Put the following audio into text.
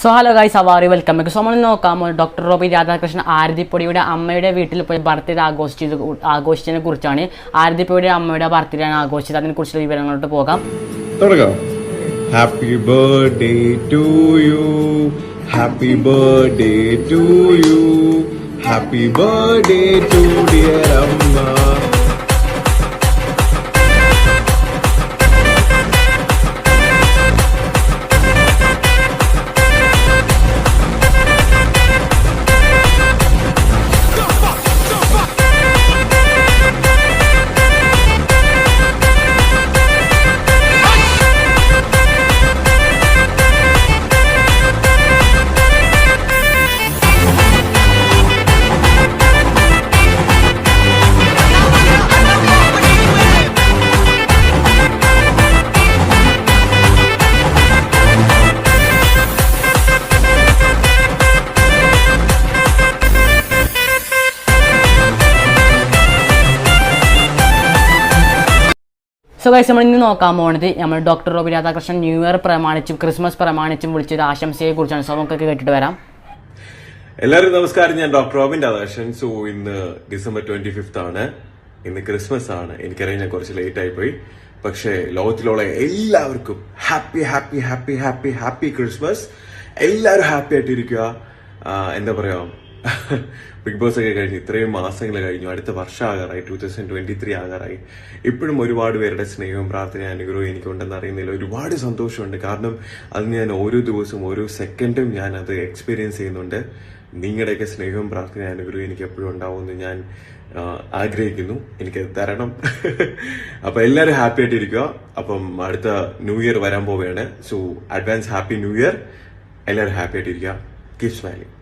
So hello guys, how are you? Welcome back. So നമ്മൾ നോക്കാമോ doctor Robi Radhakrishnan ആരതിപ്പൊടിയുടെ അമ്മയുടെ വീട്ടിൽ പോയി ബർത്ത്ഡേ ആഘോഷിച്ചതിനെ കുറിച്ചാണ്. ആരതിപ്പൊടിയുടെ അമ്മയുടെ ബർത്ത്ഡേ ആണ് ആഘോഷിച്ചത്. അതിനെക്കുറിച്ചുള്ള വിവരങ്ങളോട്ട് പോകാം. Happy birthday to you, happy birthday to you, happy birthday to dear അമ്മ. സോ ഗൈസ്, നമ്മൾ ഇന്ന് നോക്കാൻ പോകുന്നത് നമ്മൾ doctor Robi Radhakrishnan new year പ്രമാണിച്ചും ക്രിസ്മസ് പ്രമാണിച്ചും വിളിച്ചത് ആശംസയെ കുറിച്ചാണ്. സോ നമുക്കൊക്കെ കേട്ടിട്ട് വരാം. എല്ലാവരും നമസ്കാരം, ഞാൻ ഡോക്ടർ റോബിൻ രാധാകൃഷ്ണൻ. സോ ഇന്ന് ഡിസംബർ 25 ആണ്. ഇന്ന് ക്രിസ്മസ് ആണ്. എനിക്കറിയാം ഞാൻ കുറച്ച് ലേറ്റ് ആയിപ്പോയി, പക്ഷേ ലോകത്തിലുള്ള എല്ലാവർക്കും happy happy happy happy happy Christmas. എല്ലാവരും ഹാപ്പി ആയിട്ടിരിക്കുക. എന്താ പറയാ, ബിഗ് ബോസ് ഒക്കെ കഴിഞ്ഞു, ഇത്രയും മാസങ്ങൾ കഴിഞ്ഞു, അടുത്ത വർഷം ആകാറായി, 2023 ആകാറായി. ഇപ്പോഴും ഒരുപാട് പേരുടെ സ്നേഹവും പ്രാർത്ഥന അനുഗ്രഹവും എനിക്കുണ്ടെന്ന് അറിയുന്നതിൽ ഒരുപാട് സന്തോഷമുണ്ട്. കാരണം അത് ഞാൻ ഓരോ ദിവസവും ഓരോ സെക്കൻഡും ഞാൻ അത് എക്സ്പീരിയൻസ് ചെയ്യുന്നുണ്ട്. നിങ്ങളുടെയൊക്കെ സ്നേഹവും പ്രാർത്ഥന അനുഗ്രഹവും എനിക്ക് എപ്പോഴും ഉണ്ടാവുമെന്ന് ഞാൻ ആഗ്രഹിക്കുന്നു. എനിക്കത് തരണം. അപ്പൊ എല്ലാവരും ഹാപ്പി ആയിട്ടിരിക്കുക. അപ്പം അടുത്ത ന്യൂ ഇയർ വരാൻ പോവുകയാണ്. So advance happy new year. എല്ലാവരും ഹാപ്പി ആയിട്ടിരിക്കുക. Keep smiling.